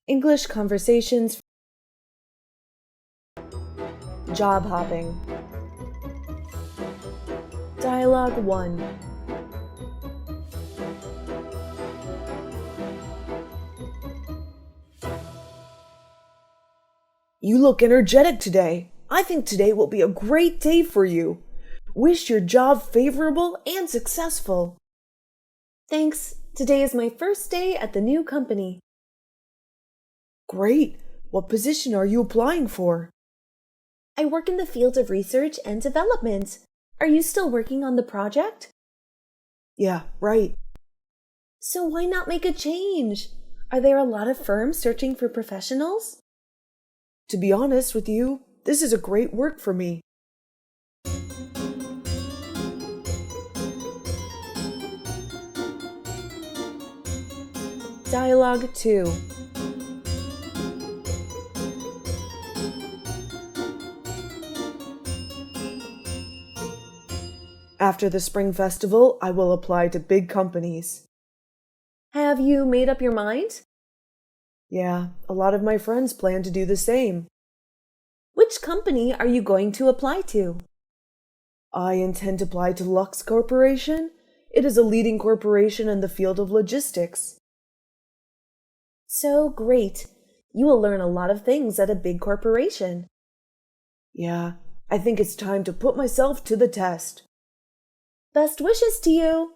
English conversations. Job hopping. Dialogue 1. You look energetic today. I think today will be a great day for you. Wish your job favorable and successful. Thanks. Today is my first day at the new company. Great. What position are you applying for? I work in the field of research and development. Are you still working on the project? Yeah, right. So why not make a change? Are there a lot of firms searching for professionals? To be honest with you, this is a great work for me. Dialogue 2. After the spring festival, I will apply to big companies. Have you made up your mind? Yeah, a lot of my friends plan to do the same. Which company are you going to apply to? I intend to apply to Lux Corporation. It is a leading corporation in the field of logistics. So great. You will learn a lot of things at a big corporation. Yeah, I think it's time to put myself to the test. Best wishes to you!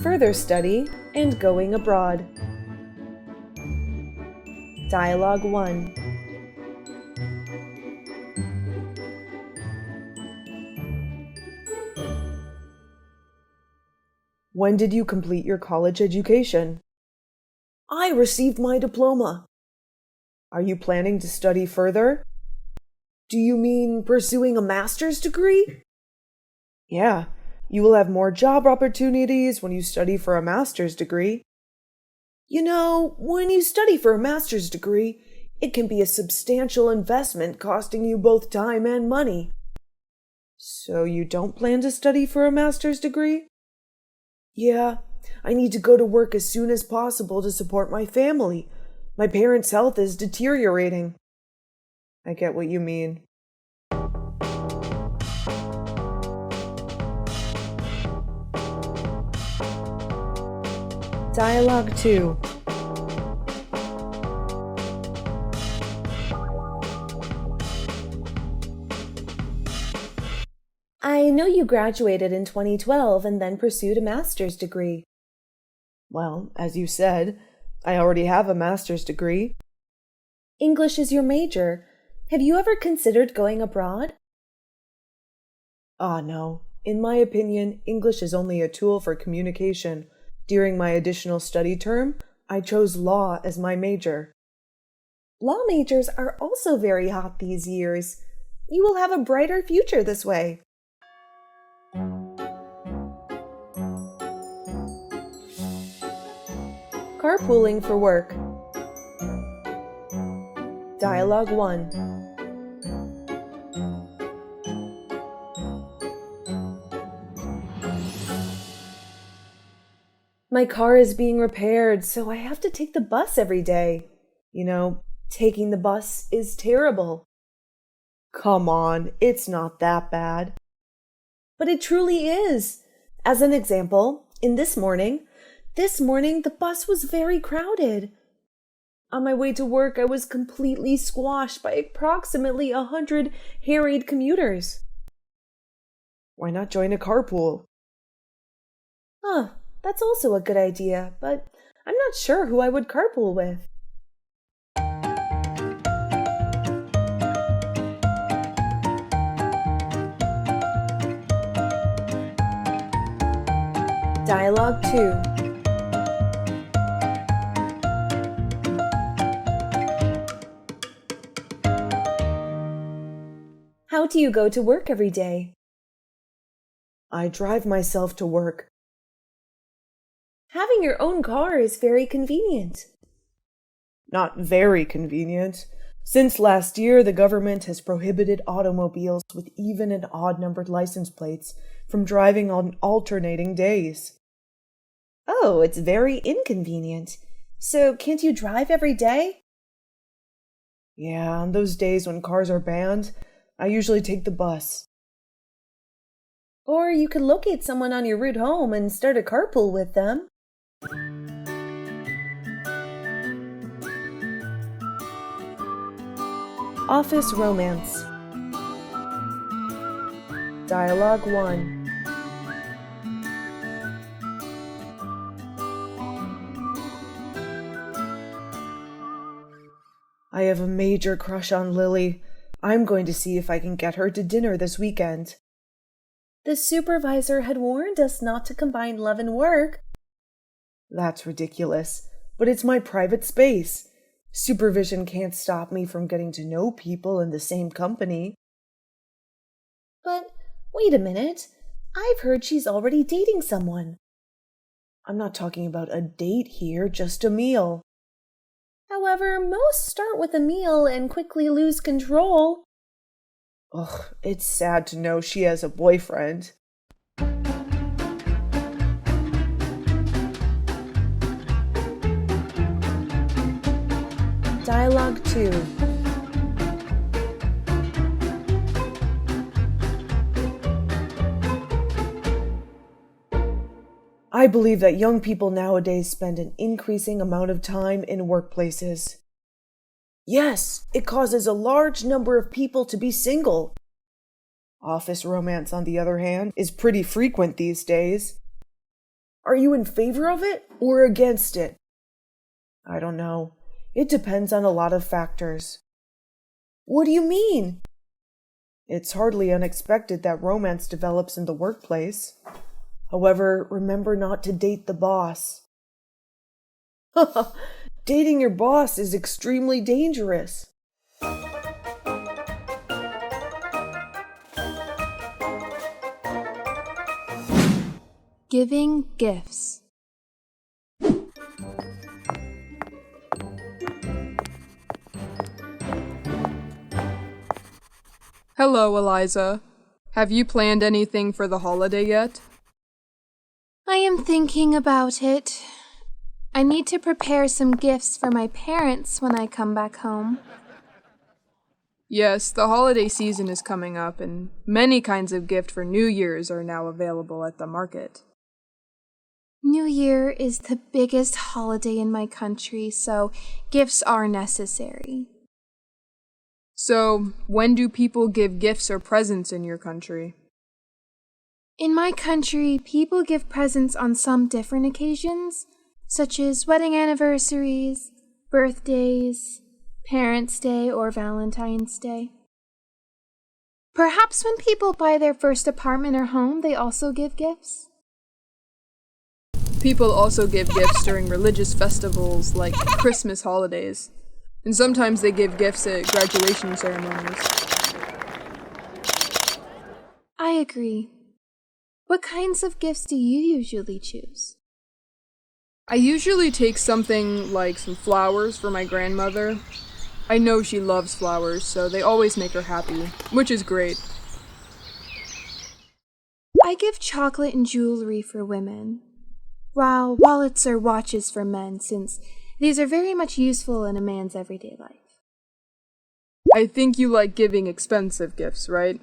Further study and going abroad. Dialogue 1. When did you complete your college education? I received my diploma. Are you planning to study further? Do you mean pursuing a master's degree? Yeah, you will have more job opportunities when you study for a master's degree. You know, when you study for a master's degree, it can be a substantial investment costing you both time and money. So you don't plan to study for a master's degree? Yeah, I need to go to work as soon as possible to support my family. My parents' health is deteriorating. I get what you mean. Dialogue 2. I know you graduated in 2012 and then pursued a master's degree. Well, as you said, I already have a master's degree. English is your major. Have you ever considered going abroad? No. In my opinion, English is only a tool for communication. During my additional study term, I chose law as my major. Law majors are also very hot these years. You will have a brighter future this way. Carpooling for work. Dialogue 1. My car is being repaired, so I have to take the bus every day. You know, taking the bus is terrible. Come on, it's not that bad. But it truly is. As an example, this morning, the bus was very crowded. On my way to work, I was completely squashed by approximately 100 harried commuters. Why not join a carpool? That's also a good idea, but I'm not sure who I would carpool with. Dialogue 2. How do you go to work every day? I drive myself to work. Having your own car is very convenient. Not very convenient. Since last year, the government has prohibited automobiles with even and odd numbered license plates from driving on alternating days. Oh, it's very inconvenient. So can't you drive every day? Yeah, on those days when cars are banned, I usually take the bus. Or you could locate someone on your route home and start a carpool with them. Office romance. Dialogue 1. I have a major crush on Lily. I'm going to see if I can get her to dinner this weekend. The supervisor had warned us not to combine love and work. That's ridiculous, but it's my private space. Supervision can't stop me from getting to know people in the same company. But wait a minute. I've heard she's already dating someone. I'm not talking about a date here, just a meal. However, most start with a meal and quickly lose control. Ugh, it's sad to know she has a boyfriend. Dialogue 2. I believe that young people nowadays spend an increasing amount of time in workplaces. Yes, it causes a large number of people to be single. Office romance, on the other hand, is pretty frequent these days. Are you in favor of it or against it? I don't know. It depends on a lot of factors. What do you mean? It's hardly unexpected that romance develops in the workplace. However, remember not to date the boss. Dating your boss is extremely dangerous. Giving gifts. Hello, Eliza. Have you planned anything for the holiday yet? I am thinking about it. I need to prepare some gifts for my parents when I come back home. Yes, the holiday season is coming up, and many kinds of gift for New Year's are now available at the market. New Year is the biggest holiday in my country, so gifts are necessary. So, when do people give gifts or presents in your country? In my country, people give presents on some different occasions, such as wedding anniversaries, birthdays, Parents' Day, or Valentine's Day. Perhaps when people buy their first apartment or home, they also give gifts. People also give gifts during religious festivals like Christmas holidays, and sometimes they give gifts at graduation ceremonies. I agree. What kinds of gifts do you usually choose? I usually take something like some flowers for my grandmother. I know she loves flowers, so they always make her happy, which is great. I give chocolate and jewelry for women, while wallets or watches for men, since these are very much useful in a man's everyday life. I think you like giving expensive gifts, right?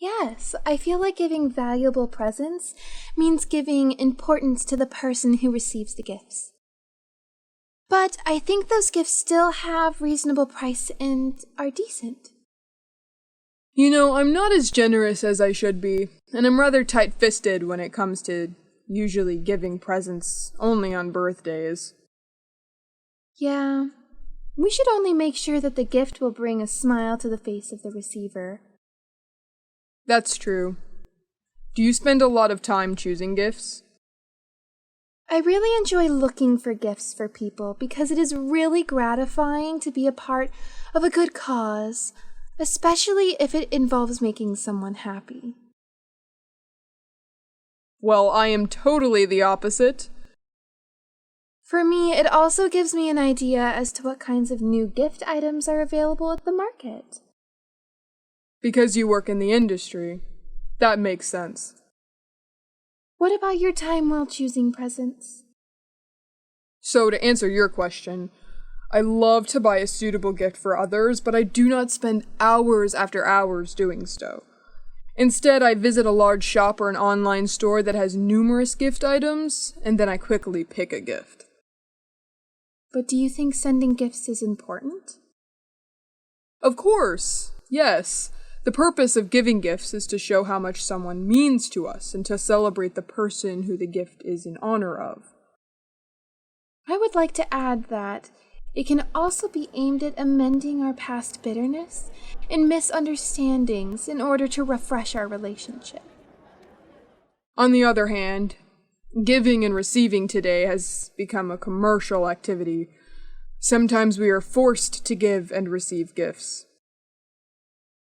Yes, I feel like giving valuable presents means giving importance to the person who receives the gifts. But I think those gifts still have reasonable price and are decent. You know, I'm not as generous as I should be, and I'm rather tight-fisted when it comes to usually giving presents only on birthdays. Yeah, we should only make sure that the gift will bring a smile to the face of the receiver. That's true. Do you spend a lot of time choosing gifts? I really enjoy looking for gifts for people because it is really gratifying to be a part of a good cause, especially if it involves making someone happy. Well, I am totally the opposite. For me, it also gives me an idea as to what kinds of new gift items are available at the market. Because you work in the industry. That makes sense. What about your time while choosing presents? So, to answer your question, I love to buy a suitable gift for others, but I do not spend hours after hours doing so. Instead, I visit a large shop or an online store that has numerous gift items, and then I quickly pick a gift. But do you think sending gifts is important? Of course, yes. The purpose of giving gifts is to show how much someone means to us and to celebrate the person who the gift is in honor of. I would like to add that it can also be aimed at amending our past bitterness and misunderstandings in order to refresh our relationship. On the other hand, giving and receiving today has become a commercial activity. Sometimes we are forced to give and receive gifts.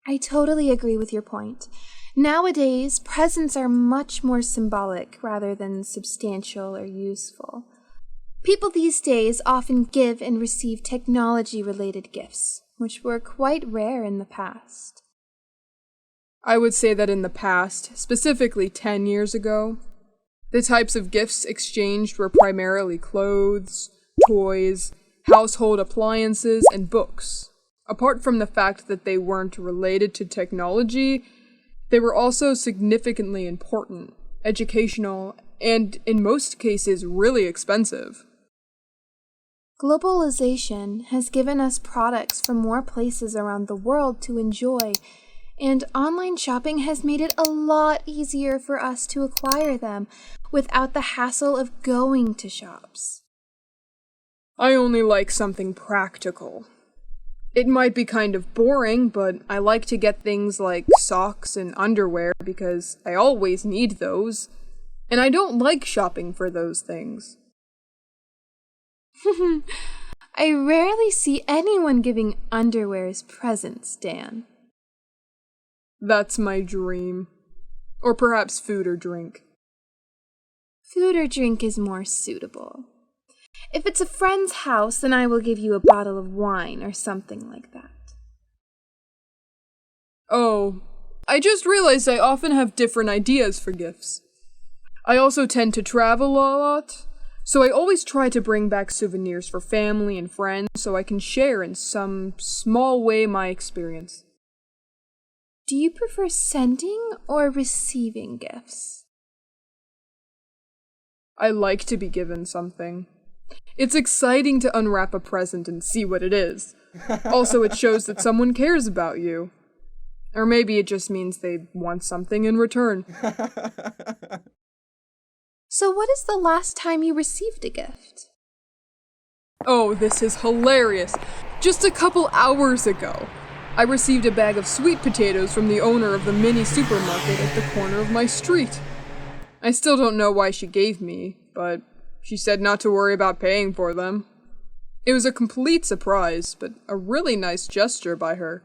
I totally agree with your point. Nowadays, presents are much more symbolic rather than substantial or useful. People these days often give and receive technology-related gifts, which were quite rare in the past. I would say that in the past, specifically 10 years ago, the types of gifts exchanged were primarily clothes, toys, household appliances, and books. Apart from the fact that they weren't related to technology, they were also significantly important, educational, and in most cases really expensive. Globalization has given us products from more places around the world to enjoy, and online shopping has made it a lot easier for us to acquire them without the hassle of going to shops. I only like something practical. It might be kind of boring, but I like to get things like socks and underwear because I always need those, and I don't like shopping for those things. I rarely see anyone giving underwear as presents, Dan. That's my dream. Or perhaps food or drink. Food or drink is more suitable. If it's a friend's house, then I will give you a bottle of wine or something like that. Oh, I just realized I often have different ideas for gifts. I also tend to travel a lot, so I always try to bring back souvenirs for family and friends so I can share in some small way my experience. Do you prefer sending or receiving gifts? I like to be given something. It's exciting to unwrap a present and see what it is. Also, it shows that someone cares about you. Or maybe it just means they want something in return. So what is the last time you received a gift? Oh, this is hilarious. Just a couple hours ago, I received a bag of sweet potatoes from the owner of the mini supermarket at the corner of my street. I still don't know why she gave me, but she said not to worry about paying for them. It was a complete surprise, but a really nice gesture by her.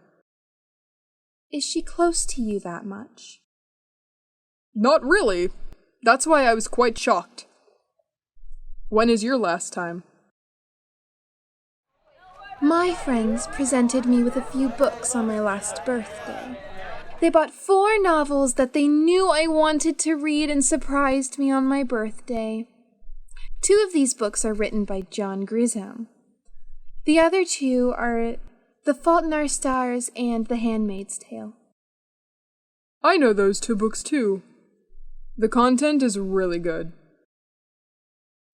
Is she close to you that much? Not really. That's why I was quite shocked. When is your last time? My friends presented me with a few books on my last birthday. They bought 4 novels that they knew I wanted to read and surprised me on my birthday. 2 of these books are written by John Grisham. The other 2 are The Fault in Our Stars and The Handmaid's Tale. I know those 2 books too. The content is really good.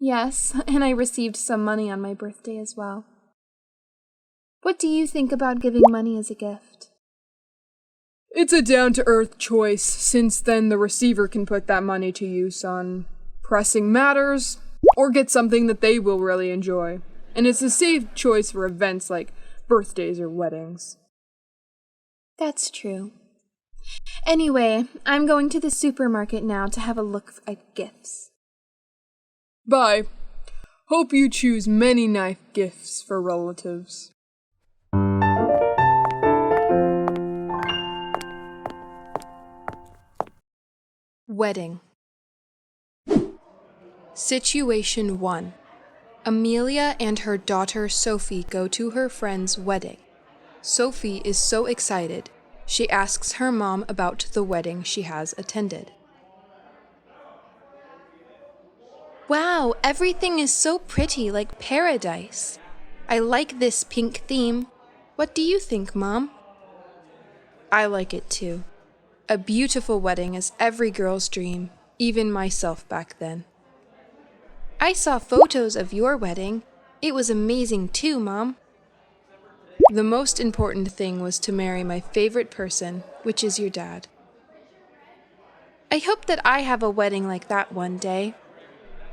Yes, and I received some money on my birthday as well. What do you think about giving money as a gift? It's a down-to-earth choice, since then the receiver can put that money to use on pressing matters, or get something that they will really enjoy. And it's a safe choice for events like birthdays or weddings. That's true. Anyway, I'm going to the supermarket now to have a look at gifts. Bye. Hope you choose many nice gifts for relatives. Wedding. Situation 1. Amelia and her daughter Sophie go to her friend's wedding. Sophie is so excited. She asks her mom about the wedding she has attended. Wow, everything is so pretty, like paradise. I like this pink theme. What do you think, Mom? I like it too. A beautiful wedding is every girl's dream, even myself back then. I saw photos of your wedding. It was amazing too, Mom. The most important thing was to marry my favorite person, which is your dad. I hope that I have a wedding like that one day.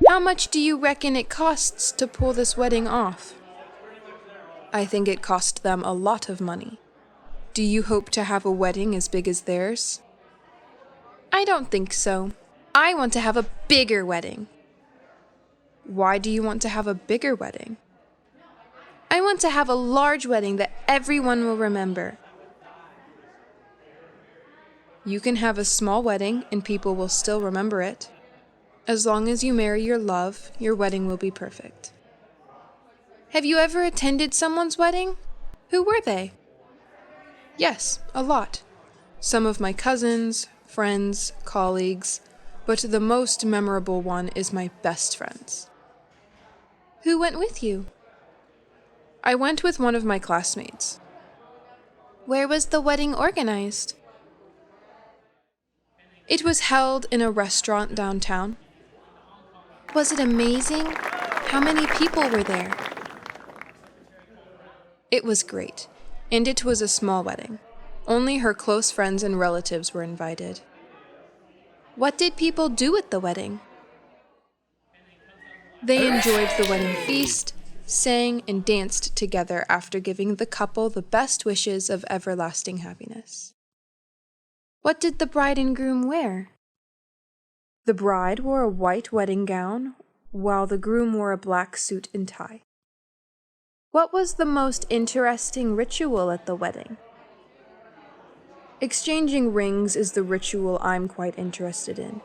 How much do you reckon it costs to pull this wedding off? I think it cost them a lot of money. Do you hope to have a wedding as big as theirs? I don't think so. I want to have a bigger wedding. Why do you want to have a bigger wedding? I want to have a large wedding that everyone will remember. You can have a small wedding and people will still remember it. As long as you marry your love, your wedding will be perfect. Have you ever attended someone's wedding? Who were they? Yes, a lot. Some of my cousins, friends, colleagues, but the most memorable one is my best friend's. Who went with you? I went with one of my classmates. Where was the wedding organized? It was held in a restaurant downtown. Was it amazing? How many people were there? It was great, and it was a small wedding. Only her close friends and relatives were invited. What did people do at the wedding? They enjoyed the wedding feast, sang, and danced together after giving the couple the best wishes of everlasting happiness. What did the bride and groom wear? The bride wore a white wedding gown, while the groom wore a black suit and tie. What was the most interesting ritual at the wedding? Exchanging rings is the ritual I'm quite interested in.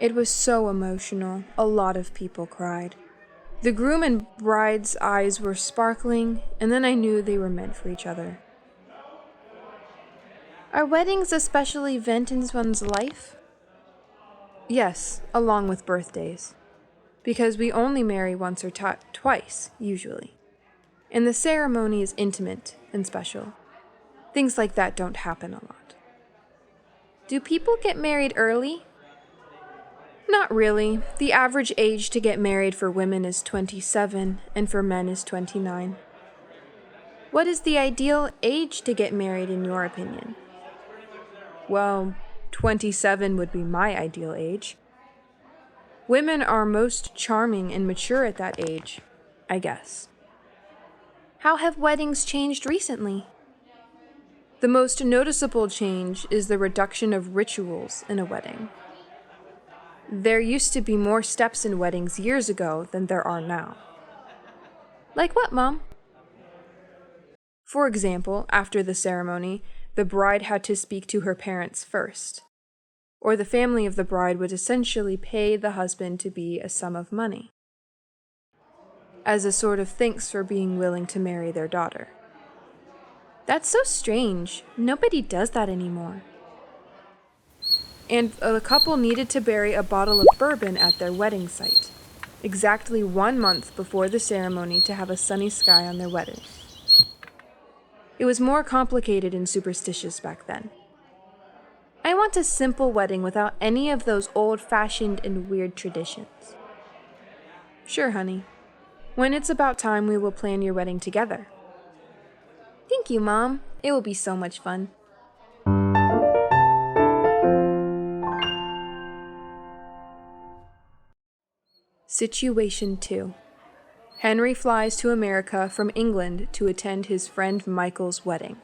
It was so emotional, a lot of people cried. The groom and bride's eyes were sparkling, and then I knew they were meant for each other. Are weddings a special event in one's life? Yes, along with birthdays. Because we only marry once or twice, usually. And the ceremony is intimate and special. Things like that don't happen a lot. Do people get married early? Not really. The average age to get married for women is 27, and for men is 29. What is the ideal age to get married in your opinion? Well, 27 would be my ideal age. Women are most charming and mature at that age, I guess. How have weddings changed recently? The most noticeable change is the reduction of rituals in a wedding. There used to be more steps in weddings years ago than there are now. Like what, Mom? For example, after the ceremony, the bride had to speak to her parents first, or the family of the bride would essentially pay the husband to be a sum of money, as a sort of thanks for being willing to marry their daughter. That's so strange. Nobody does that anymore. And the couple needed to bury a bottle of bourbon at their wedding site, exactly 1 month before the ceremony to have a sunny sky on their wedding. It was more complicated and superstitious back then. I want a simple wedding without any of those old-fashioned and weird traditions. Sure, honey. When it's about time, we will plan your wedding together. Thank you, Mom. It will be so much fun. Situation 2. Henry flies to America from England to attend his friend Michael's wedding.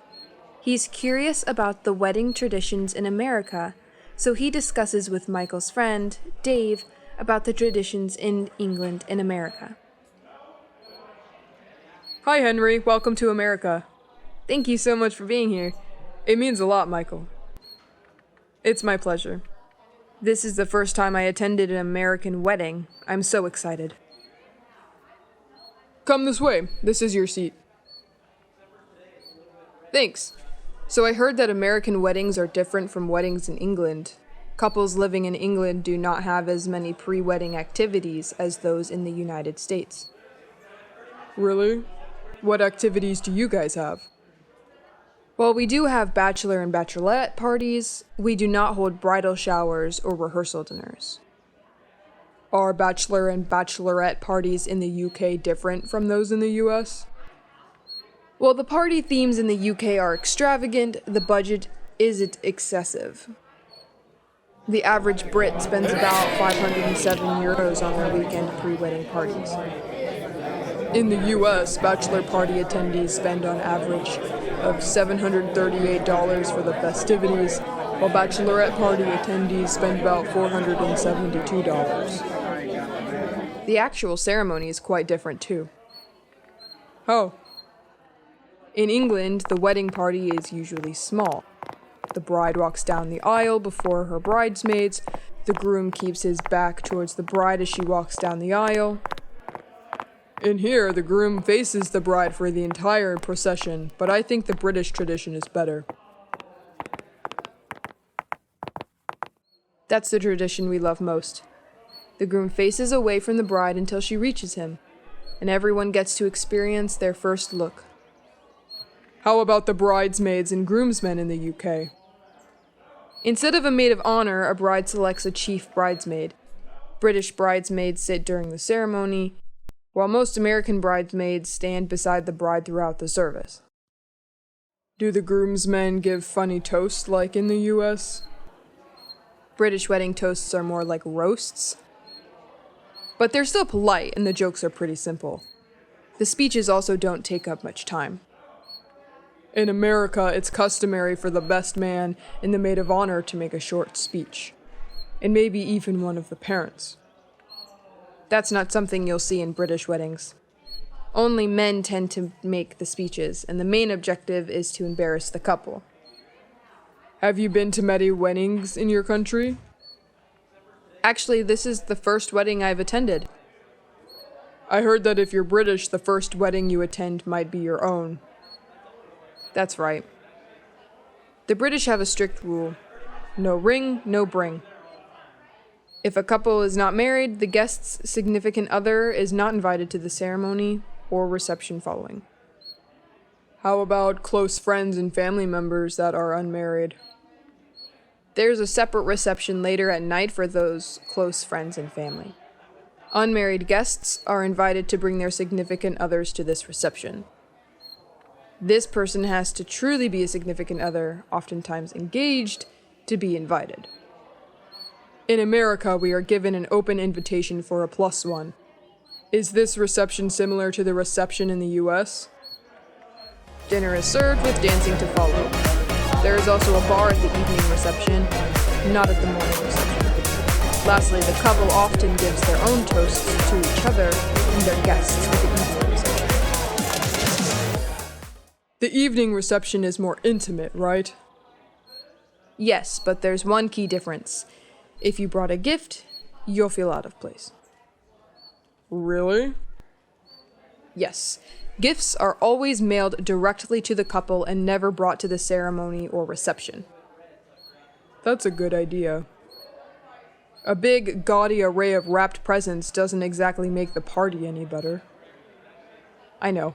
He's curious about the wedding traditions in America, so he discusses with Michael's friend, Dave, about the traditions in England and America. Hi, Henry. Welcome to America. Thank you so much for being here. It means a lot, Michael. It's my pleasure. This is the first time I attended an American wedding. I'm so excited. Come this way. This is your seat. Thanks. So I heard that American weddings are different from weddings in England. Couples living in England do not have as many pre-wedding activities as those in the United States. Really? What activities do you guys have? While we do have bachelor and bachelorette parties, we do not hold bridal showers or rehearsal dinners. Are bachelor and bachelorette parties in the UK different from those in the US? While the party themes in the UK are extravagant, the budget isn't excessive. The average Brit spends about €507 on their weekend pre-wedding parties. In the US, bachelor party attendees spend on average of $738 for the festivities, while bachelorette party attendees spend about $472. The actual ceremony is quite different too. Oh. In England, the wedding party is usually small. The bride walks down the aisle before her bridesmaids. The groom keeps his back towards the bride as she walks down the aisle. In here, the groom faces the bride for the entire procession, but I think the British tradition is better. That's the tradition we love most. The groom faces away from the bride until she reaches him, and everyone gets to experience their first look. How about the bridesmaids and groomsmen in the UK? Instead of a maid of honor, a bride selects a chief bridesmaid. British bridesmaids sit during the ceremony, while most American bridesmaids stand beside the bride throughout the service. Do the groomsmen give funny toasts like in the US? British wedding toasts are more like roasts. But they're still polite, and the jokes are pretty simple. The speeches also don't take up much time. In America, it's customary for the best man and the maid of honor to make a short speech, and maybe even one of the parents. That's not something you'll see in British weddings. Only men tend to make the speeches, and the main objective is to embarrass the couple. Have you been to many weddings in your country? Actually, this is the first wedding I've attended. I heard that if you're British, the first wedding you attend might be your own. That's right. The British have a strict rule. No ring, no bring. If a couple is not married, the guest's significant other is not invited to the ceremony or reception following. How about close friends and family members that are unmarried? There's a separate reception later at night for those close friends and family. Unmarried guests are invited to bring their significant others to this reception. This person has to truly be a significant other, oftentimes engaged, to be invited. In America, we are given an open invitation for a +1. Is this reception similar to the reception in the US? Dinner is served with dancing to follow. There is also a bar at the evening reception, not at the morning reception. Lastly, the couple often gives their own toasts to each other and their guests at the evening reception. The evening reception is more intimate, right? Yes, but there's one key difference. If you brought a gift, you'll feel out of place. Really? Yes. Gifts are always mailed directly to the couple and never brought to the ceremony or reception. That's a good idea. A big, gaudy array of wrapped presents doesn't exactly make the party any better. I know.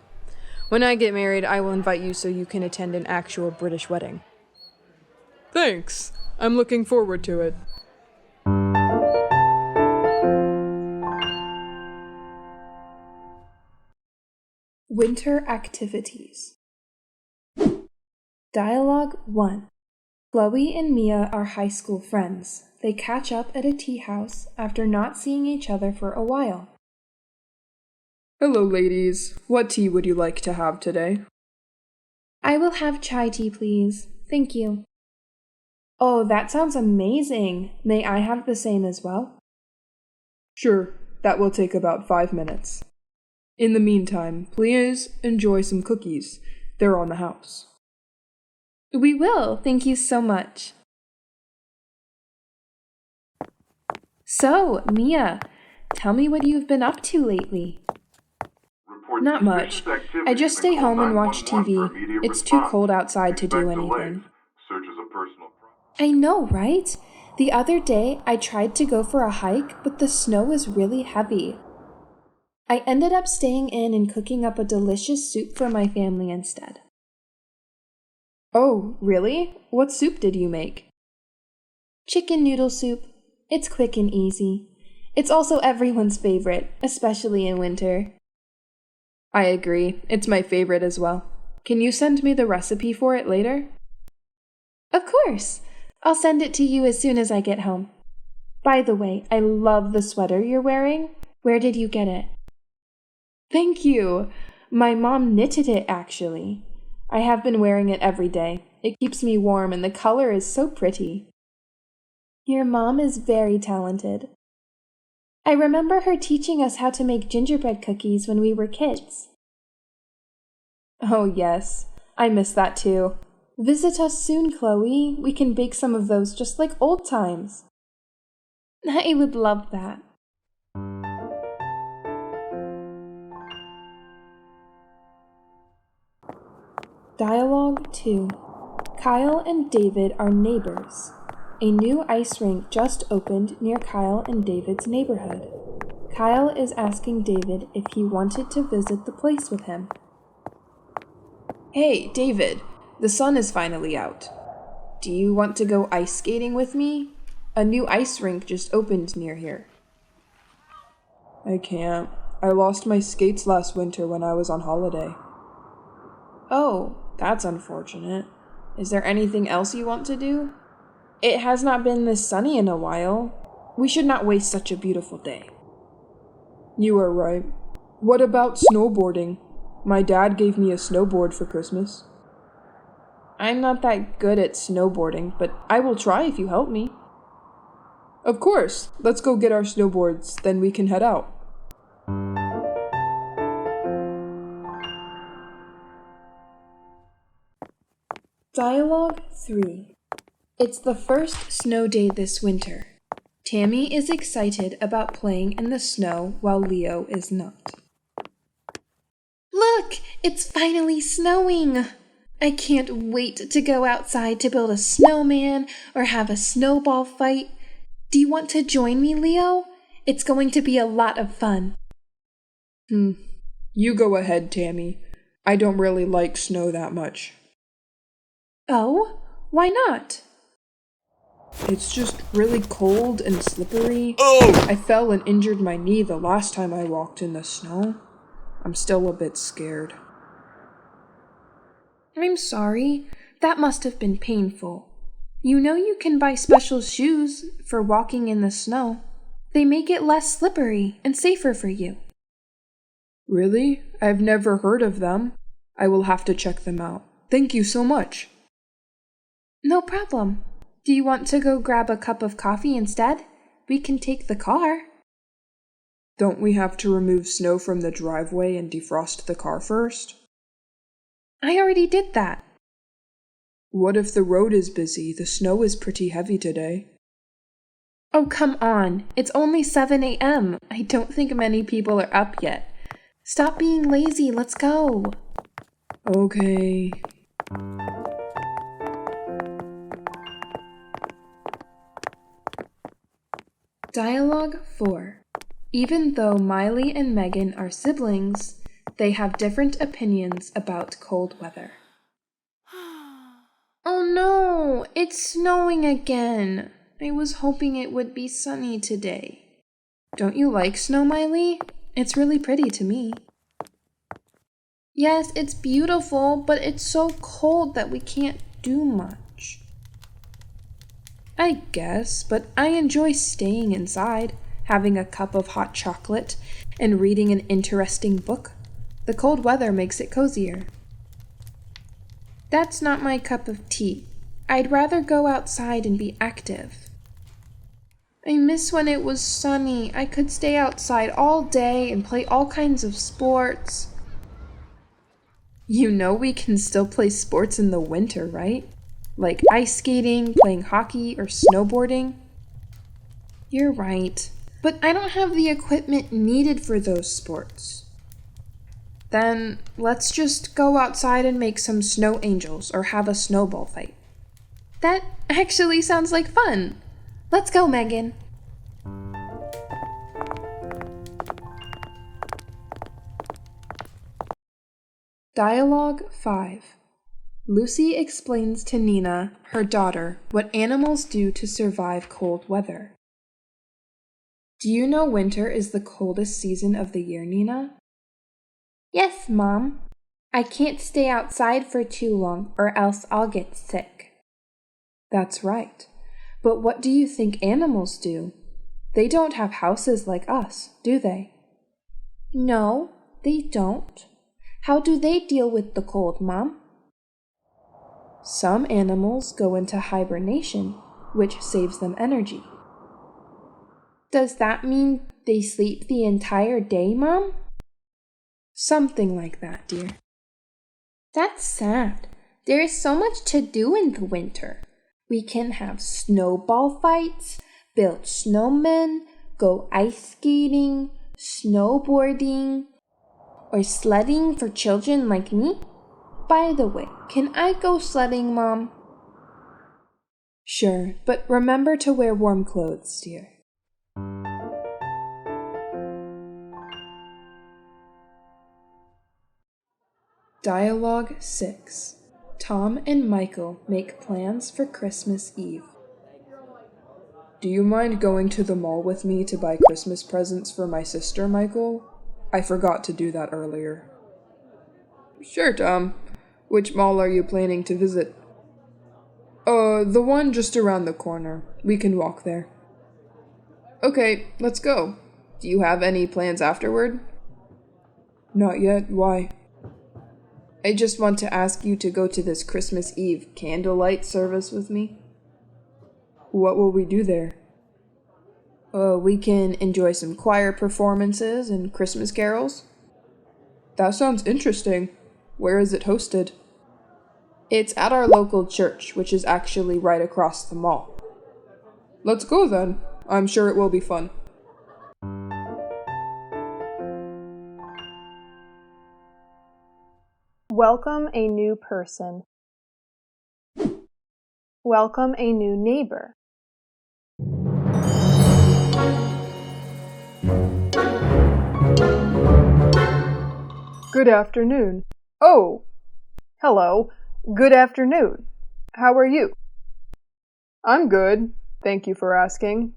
When I get married, I will invite you so you can attend an actual British wedding. Thanks. I'm looking forward to it. Winter activities. Dialogue 1. Chloe and Mia are high school friends. They catch up at a tea house after not seeing each other for a while. Hello, ladies. What tea would you like to have today? I will have chai tea, please. Thank you. Oh, that sounds amazing. May I have the same as well? Sure. That will take about 5 minutes. In the meantime, please enjoy some cookies. They're on the house. We will. Thank you so much. So, Mia, tell me what you've been up to lately. Not much. I just stay home and watch TV. It's too cold outside to do anything. I know, right? The other day, I tried to go for a hike, but the snow was really heavy. I ended up staying in and cooking up a delicious soup for my family instead. Oh, really? What soup did you make? Chicken noodle soup. It's quick and easy. It's also everyone's favorite, especially in winter. I agree. It's my favorite as well. Can you send me the recipe for it later? Of course. I'll send it to you as soon as I get home. By the way, I love the sweater you're wearing. Where did you get it? Thank you. My mom knitted it, actually. I have been wearing it every day. It keeps me warm and the color is so pretty. Your mom is very talented. I remember her teaching us how to make gingerbread cookies when we were kids. Oh yes, I miss that too. Visit us soon, Chloe. We can bake some of those just like old times. I would love that. Dialogue 2. Kyle and David are neighbors. A new ice rink just opened near Kyle and David's neighborhood. Kyle is asking David if he wanted to visit the place with him. Hey, David, the sun is finally out. Do you want to go ice skating with me? A new ice rink just opened near here. I can't. I lost my skates last winter when I was on holiday. Oh, that's unfortunate. Is there anything else you want to do? It has not been this sunny in a while. We should not waste such a beautiful day. You are right. What about snowboarding? My dad gave me a snowboard for Christmas. I'm not that good at snowboarding, but I will try if you help me. Of course. Let's go get our snowboards, then we can head out. Dialogue 3. It's the first snow day this winter. Tammy is excited about playing in the snow while Leo is not. Look! It's finally snowing! I can't wait to go outside to build a snowman or have a snowball fight. Do you want to join me, Leo? It's going to be a lot of fun. You go ahead, Tammy. I don't really like snow that much. Oh? Why not? It's just really cold and slippery. Oh! I fell and injured my knee the last time I walked in the snow. I'm still a bit scared. I'm sorry. That must have been painful. You know you can buy special shoes for walking in the snow. They make it less slippery and safer for you. Really? I've never heard of them. I will have to check them out. Thank you so much. No problem. Do you want to go grab a cup of coffee instead? We can take the car. Don't we have to remove snow from the driveway and defrost the car first? I already did that. What if the road is busy? The snow is pretty heavy today. Oh, come on. It's only 7 a.m. I don't think many people are up yet. Stop being lazy. Let's go. Okay. Dialogue 4. Even though Miley and Megan are siblings, they have different opinions about cold weather. Oh no, it's snowing again. I was hoping it would be sunny today. Don't you like snow, Miley? It's really pretty to me. Yes, it's beautiful, but it's so cold that we can't do much. I guess, but I enjoy staying inside, having a cup of hot chocolate, and reading an interesting book. The cold weather makes it cozier. That's not my cup of tea. I'd rather go outside and be active. I miss when it was sunny. I could stay outside all day and play all kinds of sports. You know we can still play sports in the winter, right? Like ice skating, playing hockey, or snowboarding. You're right, but I don't have the equipment needed for those sports. Then let's just go outside and make some snow angels or have a snowball fight. That actually sounds like fun. Let's go, Megan. Dialogue 5. Lucy explains to Nina, her daughter, what animals do to survive cold weather. Do you know winter is the coldest season of the year, Nina? Yes, Mom. I can't stay outside for too long or else I'll get sick. That's right. But what do you think animals do? They don't have houses like us, do they? No, they don't. How do they deal with the cold, Mom? Some animals go into hibernation, which saves them energy. Does that mean they sleep the entire day, Mom? Something like that, dear. That's sad. There is so much to do in the winter. We can have snowball fights, build snowmen, go ice skating, snowboarding, or sledding for children like me. By the way, can I go sledding, Mom? Sure, but remember to wear warm clothes, dear. Dialogue 6. Tom and Michael make plans for Christmas Eve. Do you mind going to the mall with me to buy Christmas presents for my sister, Michael? I forgot to do that earlier. Sure, Tom. Which mall are you planning to visit? The one just around the corner. We can walk there. Okay, let's go. Do you have any plans afterward? Not yet. Why? I just want to ask you to go to this Christmas Eve candlelight service with me. What will we do there? We can enjoy some choir performances and Christmas carols. That sounds interesting. Where is it hosted? It's at our local church, which is actually right across the mall. Let's go then. I'm sure it will be fun. Welcome a new person. Welcome a new neighbor. Good afternoon. Oh, hello. Good afternoon. How are you? I'm good. Thank you for asking.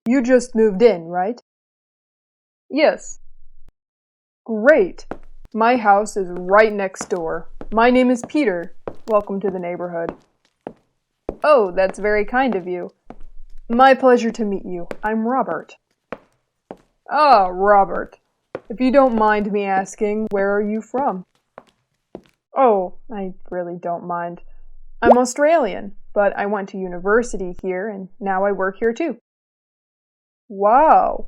You just moved in, right? Yes. Great. My house is right next door. My name is Peter. Welcome to the neighborhood. Oh, that's very kind of you. My pleasure to meet you. I'm Robert. Ah, Robert. If you don't mind me asking, where are you from? Oh, I really don't mind. I'm Australian, but I went to university here and now I work here too. Wow.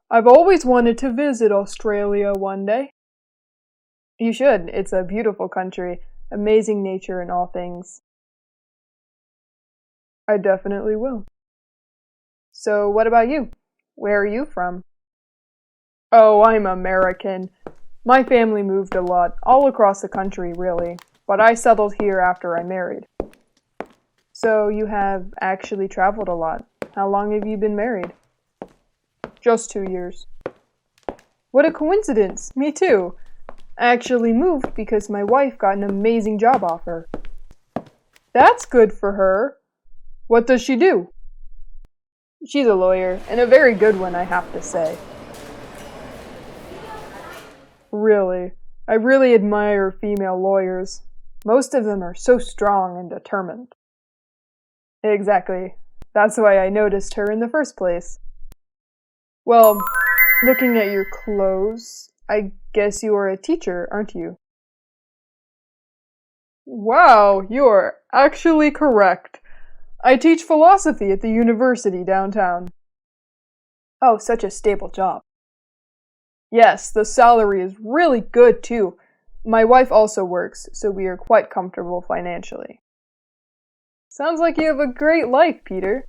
I've always wanted to visit Australia one day. You should. It's a beautiful country, amazing nature in all things. I definitely will. So what about you? Where are you from? Oh, I'm American. My family moved a lot, all across the country really, but I settled here after I married. So you have actually traveled a lot. How long have you been married? Just 2 years. What a coincidence! Me too. I actually moved because my wife got an amazing job offer. That's good for her. What does she do? She's a lawyer, and a very good one, I have to say. Really, I really admire female lawyers. Most of them are so strong and determined. Exactly. That's why I noticed her in the first place. Well, looking at your clothes, I guess you are a teacher, aren't you? Wow, you are actually correct. I teach philosophy at the university downtown. Oh, such a stable job. Yes, the salary is really good too. My wife also works, so we are quite comfortable financially. Sounds like you have a great life, Peter.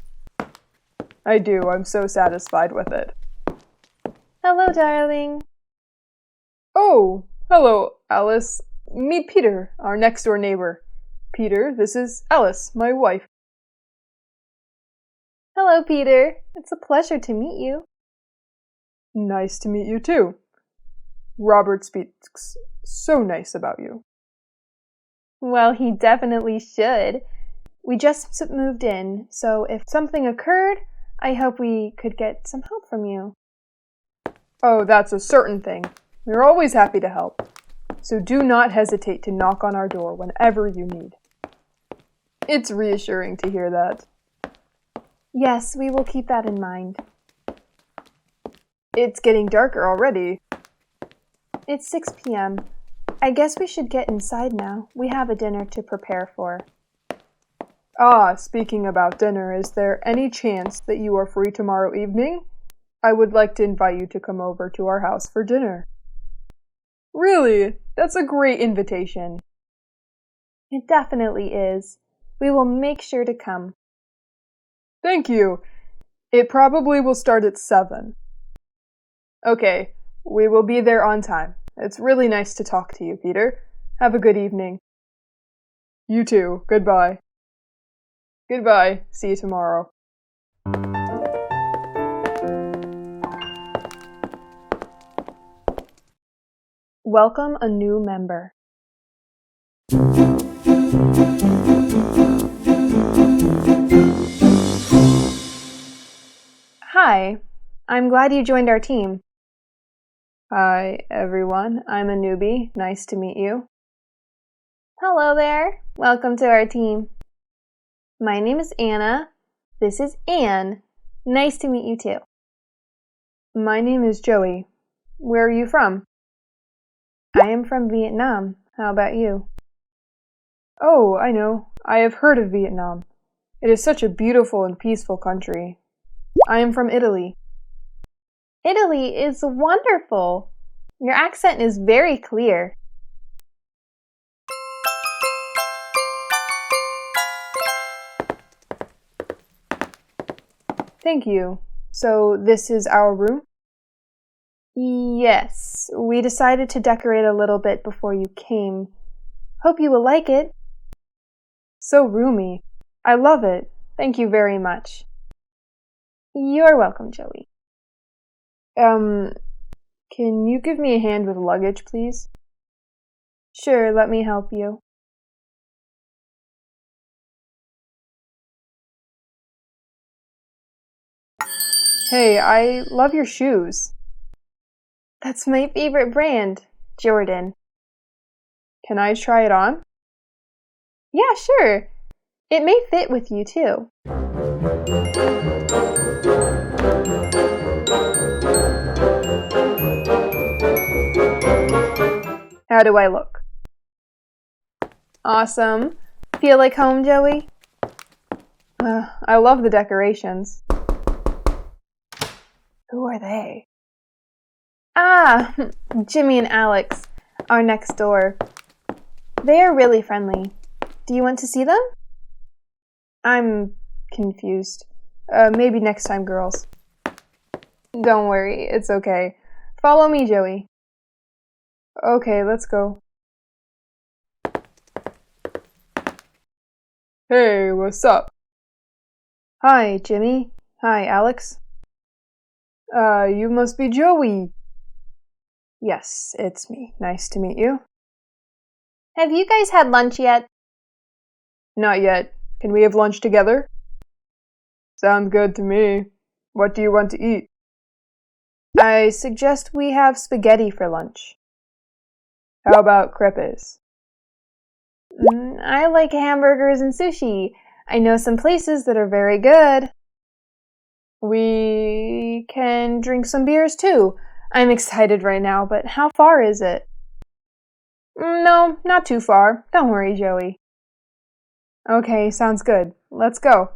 I do, I'm so satisfied with it. Hello, darling. Oh, Hello, Alice. Meet Peter, our next-door neighbor. Peter, this is Alice, my wife. Hello, Peter. It's a pleasure to meet you. Nice to meet you, too. Robert speaks so nice about you. Well, he definitely should. We just moved in, so if something occurred, I hope we could get some help from you. Oh, that's a certain thing. We're always happy to help. So do not hesitate to knock on our door whenever you need. It's reassuring to hear that. Yes, we will keep that in mind. It's getting darker already. It's 6 p.m. I guess we should get inside now. We have a dinner to prepare for. Ah, speaking about dinner, is there any chance that you are free tomorrow evening? I would like to invite you to come over to our house for dinner. Really? That's a great invitation. It definitely is. We will make sure to come. Thank you. It probably will start at 7. Okay, we will be there on time. It's really nice to talk to you, Peter. Have a good evening. You too. Goodbye. Goodbye. See you tomorrow. Welcome a new member. Hi, I'm glad you joined our team. Hi, everyone. I'm a newbie. Nice to meet you. Hello there. Welcome to our team. My name is Anna. This is Anne. Nice to meet you too. My name is Joey. Where are you from? I am from Vietnam. How about you? Oh, I know. I have heard of Vietnam. It is such a beautiful and peaceful country. I am from Italy. Italy is wonderful. Your accent is very clear. Thank you. So this is our room? Yes, we decided to decorate a little bit before you came. Hope you will like it. So roomy. I love it. Thank you very much. You're welcome, Joey. Can you give me a hand with luggage, please? Sure, let me help you. Hey, I love your shoes. That's my favorite brand, Jordan. Can I try it on? Yeah, sure. It may fit with you too. How do I look? Awesome. Feel like home, Joey? I love the decorations. Who are they? Ah, Jimmy and Alex, our next door. They are really friendly. Do you want to see them? I'm confused. Maybe next time, girls. Don't worry, it's okay. Follow me, Joey. Okay, let's go. Hey, what's up? Hi, Jimmy. Hi, Alex. You must be Joey. Yes, it's me. Nice to meet you. Have you guys had lunch yet? Not yet. Can we have lunch together? Sounds good to me. What do you want to eat? I suggest we have spaghetti for lunch. How about crepes? I like hamburgers and sushi. I know some places that are very good. We can drink some beers too. I'm excited right now, but how far is it? No, not too far. Don't worry, Joey. Okay, sounds good. Let's go.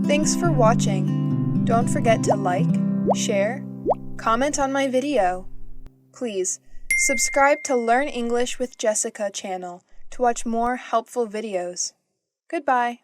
Thanks for watching. Don't forget to like, share, comment on my video. Please, subscribe to Learn English with Jessica channel to watch more helpful videos. Goodbye.